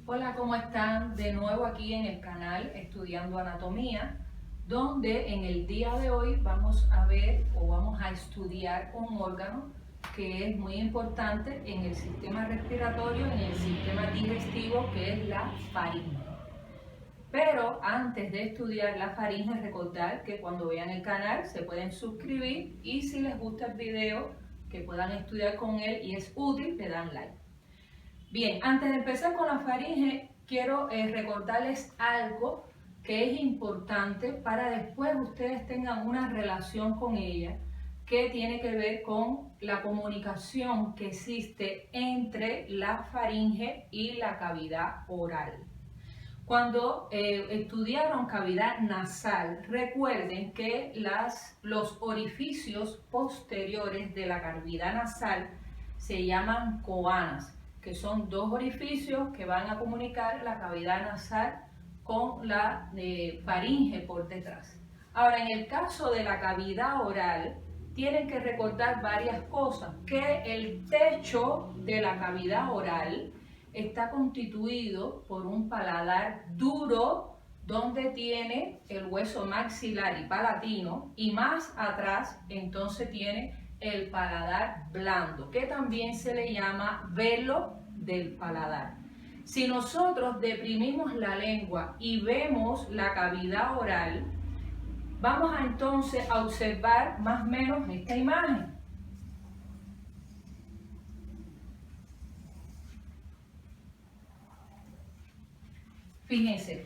Hola, ¿cómo están? De nuevo aquí en el canal Estudiando Anatomía, donde en el día de hoy vamos a ver o vamos a estudiar un órgano que es muy importante en el sistema respiratorio, en el sistema digestivo, que es la faringe. Pero antes de estudiar la faringe, recordar que cuando vean el canal se pueden suscribir y si les gusta el video, que puedan estudiar con él y es útil, le dan like. Bien, antes de empezar con la faringe, quiero recordarles algo que es importante para después ustedes tengan una relación con ella, que tiene que ver con la comunicación que existe entre la faringe y la cavidad oral. Cuando estudiaron cavidad nasal, recuerden que los orificios posteriores de la cavidad nasal se llaman coanas, que son dos orificios que van a comunicar la cavidad nasal con la faringe por detrás. Ahora, en el caso de la cavidad oral, tienen que recordar varias cosas, que el techo de la cavidad oral está constituido por un paladar duro donde tiene el hueso maxilar y palatino, y más atrás entonces tiene el paladar blando, que también se le llama velo del paladar. Si nosotros deprimimos la lengua y vemos la cavidad oral, vamos a entonces a observar más o menos esta imagen. Fíjense,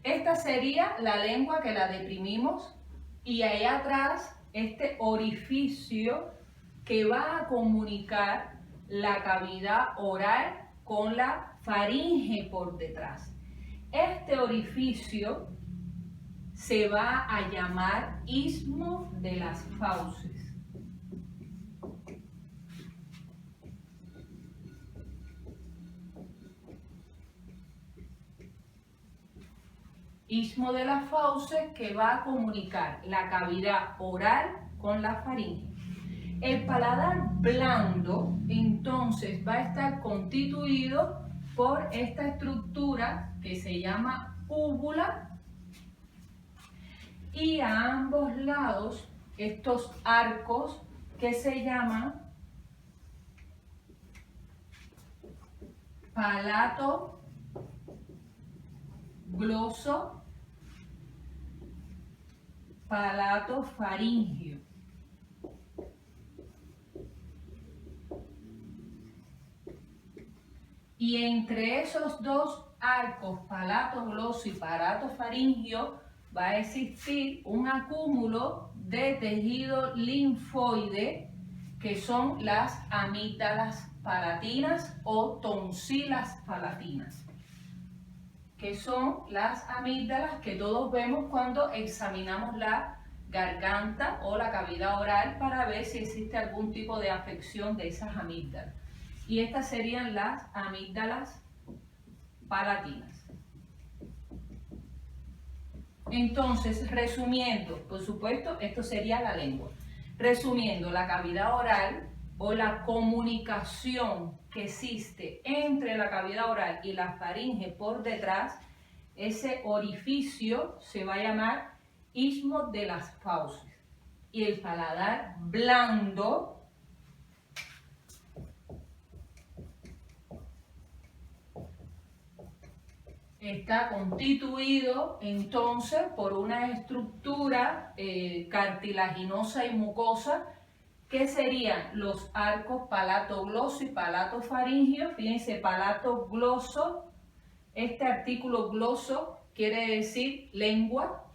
esta sería la lengua que la deprimimos y allá atrás este orificio que va a comunicar la cavidad oral con la faringe por detrás. Este orificio se va a llamar istmo de las fauces. Istmo de las fauces que va a comunicar la cavidad oral con la faringe. El paladar blando entonces va a estar constituido por esta estructura que se llama úvula y a ambos lados estos arcos que se llaman palato gloso, palato faringio. Y entre esos dos arcos, palato gloso y palato faringio, va a existir un acúmulo de tejido linfoide que son las amígdalas palatinas o tonsilas palatinas, que son las amígdalas que todos vemos cuando examinamos la garganta o la cavidad oral para ver si existe algún tipo de afección de esas amígdalas. Y estas serían las amígdalas palatinas. Entonces, resumiendo, por supuesto, esto sería la lengua. Resumiendo, la cavidad oral o la comunicación que existe entre la cavidad oral y la faringe por detrás, ese orificio se va a llamar istmo de las fauces. Y el paladar blando está constituido entonces por una estructura cartilaginosa y mucosa que serían los arcos palatogloso y palatofaringio. Fíjense, palatogloso, este artículo gloso quiere decir lengua,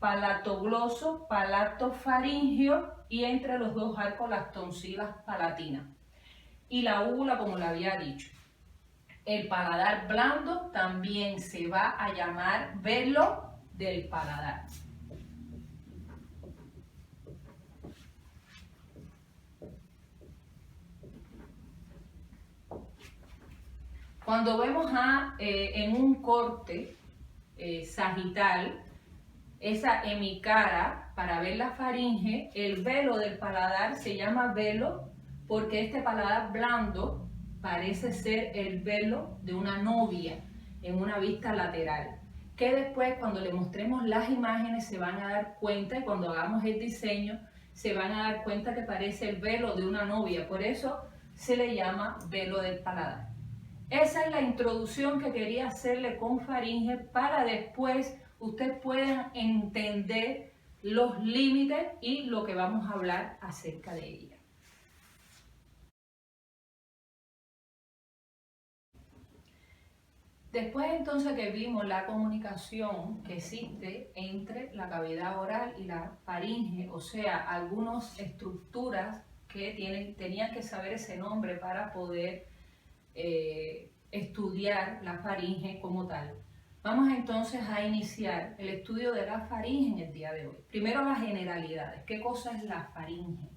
palatogloso, palatofaringio y entre los dos arcos las tonsilas palatinas. Y la úvula, como le había dicho. El paladar blando también se va a llamar velo del paladar. Cuando vemos en un corte sagital, esa hemicara, para ver la faringe, el velo del paladar se llama velo porque este paladar blando parece ser el velo de una novia. en una vista lateral, que después cuando le mostremos las imágenes se van a dar cuenta, y cuando hagamos el diseño se van a dar cuenta que parece el velo de una novia, por eso se le llama velo del paladar. Esa es la introducción que quería hacerle con faringe para después ustedes puedan entender los límites y lo que vamos a hablar acerca de ella. Después entonces que vimos la comunicación que existe entre la cavidad oral y la faringe, o sea, algunas estructuras que tenían que saber ese nombre para poder estudiar la faringe como tal. Vamos entonces a iniciar el estudio de la faringe en el día de hoy. Primero las generalidades. ¿Qué cosa es la faringe?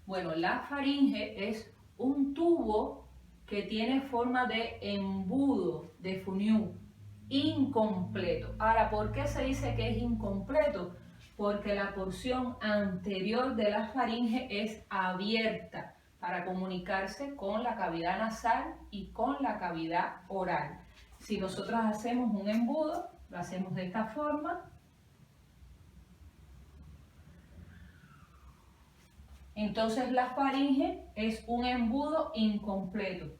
Bueno, la faringe es un tubo que tiene forma de embudo, de funiu, incompleto. Ahora, ¿por qué se dice que es incompleto? Porque la porción anterior de la faringe es abierta para comunicarse con la cavidad nasal y con la cavidad oral. Si nosotros hacemos un embudo, lo hacemos de esta forma. Entonces la faringe es un embudo incompleto.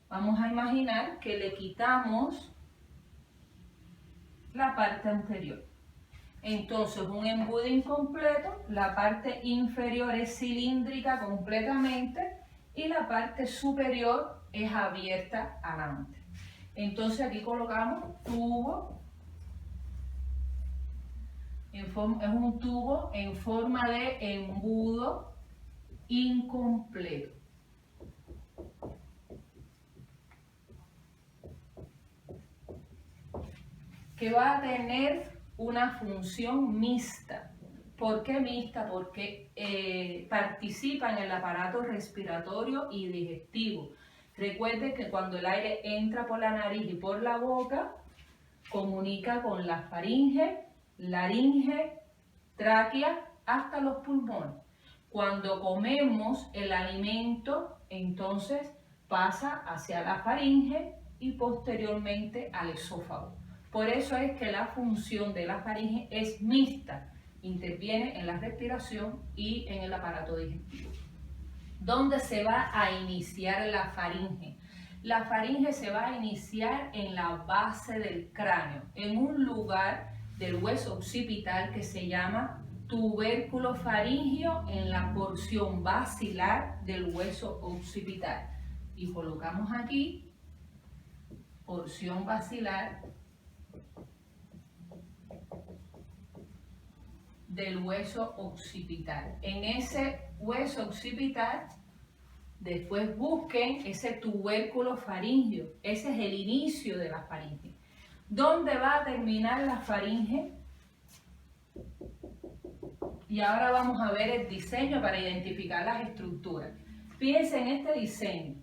Vamos a imaginar que le quitamos la parte anterior. Entonces un embudo incompleto, la parte inferior es cilíndrica completamente y la parte superior es abierta adelante. Entonces aquí colocamos tubo, es un tubo en forma de embudo incompleto. Que va a tener una función mixta. ¿Por qué mixta? Porque participa en el aparato respiratorio y digestivo. Recuerden que cuando el aire entra por la nariz y por la boca, comunica con la faringe, laringe, tráquea, hasta los pulmones. Cuando comemos el alimento, entonces pasa hacia la faringe y posteriormente al esófago. Por eso es que la función de la faringe es mixta, interviene en la respiración y en el aparato digestivo. ¿Dónde se va a iniciar la faringe? La faringe se va a iniciar en la base del cráneo, en un lugar del hueso occipital que se llama tubérculo faríngeo, en la porción basilar del hueso occipital. Y colocamos aquí porción basilar del hueso occipital. En ese hueso occipital, después busquen ese tubérculo faríngeo. Ese es el inicio de la faringe. ¿Dónde va a terminar la faringe? Y ahora vamos a ver el diseño para identificar las estructuras. Fíjense en este diseño.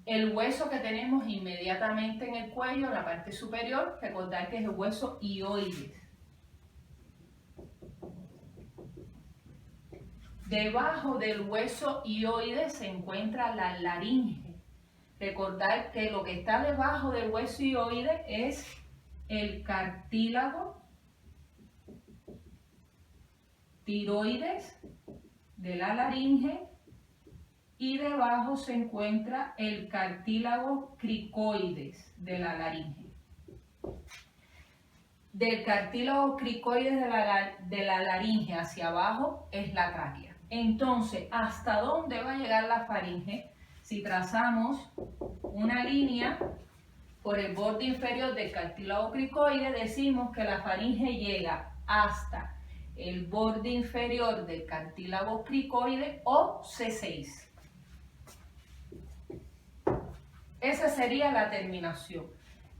El hueso que tenemos inmediatamente en el cuello, en la parte superior, recordar que es el hueso hioides. Debajo del hueso hioides se encuentra la laringe. Recordar que lo que está debajo del hueso hioides es el cartílago tiroides de la laringe y debajo se encuentra el cartílago cricoides de la laringe. Del cartílago cricoides de la laringe hacia abajo es la tráquea. Entonces, ¿hasta dónde va a llegar la faringe? Si trazamos una línea por el borde inferior del cartílago cricoide, decimos que la faringe llega hasta el borde inferior del cartílago cricoide o C6. Esa sería la terminación.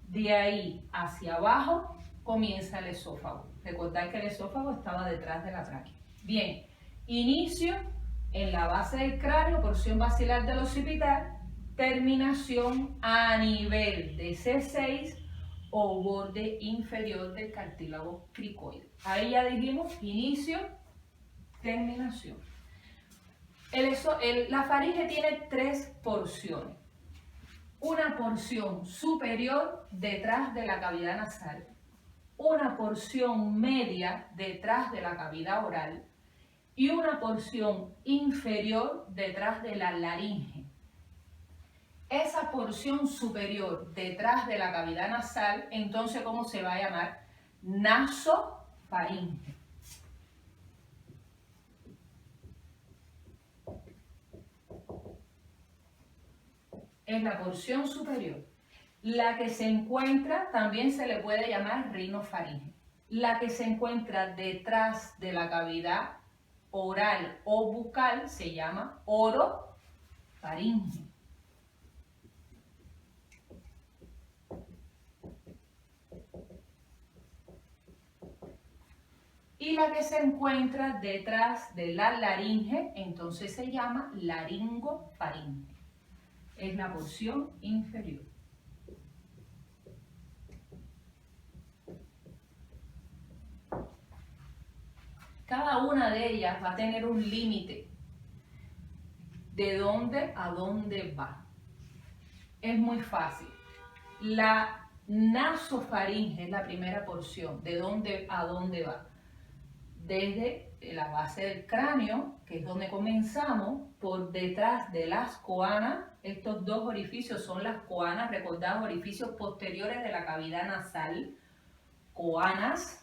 De ahí hacia abajo comienza el esófago. Recordad que el esófago estaba detrás de la tráquea. Bien, inicio en la base del cráneo, porción basilar del occipital, terminación a nivel de C6 o borde inferior del cartílago cricoide. Ahí ya dijimos inicio, terminación. La faringe tiene tres porciones. una porción superior detrás de la cavidad nasal, una porción media detrás de la cavidad oral y una porción inferior detrás de la laringe. Esa porción superior detrás de la cavidad nasal, entonces, ¿cómo se va a llamar? Nasofaringe. Es la porción superior. La que se encuentra también se le puede llamar rinofaringe. La que se encuentra detrás de la cavidad oral o bucal se llama orofaringe. Y la que se encuentra detrás de la laringe, entonces se llama laringofaringe. Es la porción inferior. Cada una de ellas va a tener un límite de dónde a dónde va. Es muy fácil. La nasofaringe es la primera porción. ¿De dónde a dónde va? Desde la base del cráneo, que es donde comenzamos, por detrás de las coanas. Estos dos orificios son las coanas, recordad, orificios posteriores de la cavidad nasal. Coanas.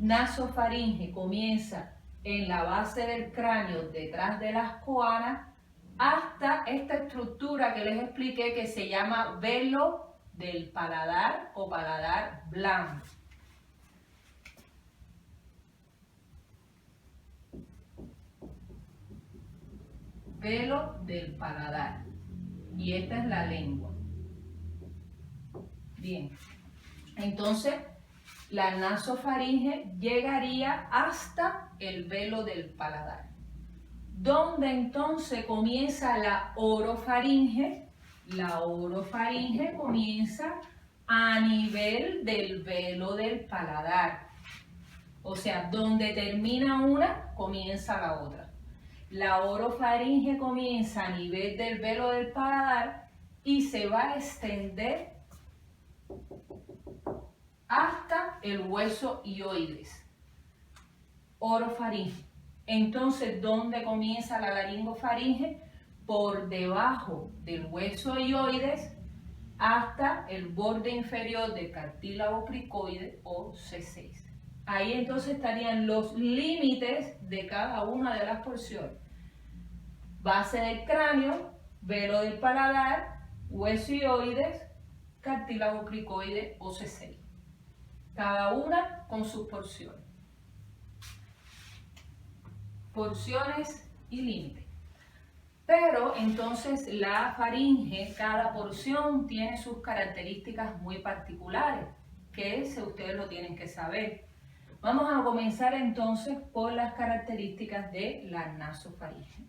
Nasofaringe comienza en la base del cráneo, detrás de las coanas, hasta esta estructura que les expliqué que se llama velo del paladar o paladar blando. Velo del paladar. Y esta es la lengua. Bien, entonces la nasofaringe llegaría hasta el velo del paladar, donde entonces comienza la orofaringe. La orofaringe comienza a nivel del velo del paladar, o sea, donde termina una, comienza la otra. La orofaringe comienza a nivel del velo del paladar y se va a extender hasta el hueso hioides. Orofaringe. Entonces, ¿dónde comienza la laringofaringe? Por debajo del hueso hioides hasta el borde inferior del cartílago cricoide o C6. Ahí entonces estarían los límites de cada una de las porciones. Base del cráneo, velo del paladar, hueso hioides, cartílago cricoide o C6. Cada una con sus porciones. Porciones y límites. Pero entonces la faringe, cada porción tiene sus características muy particulares, que ustedes lo tienen que saber. Vamos a comenzar entonces por las características de la nasofaringe.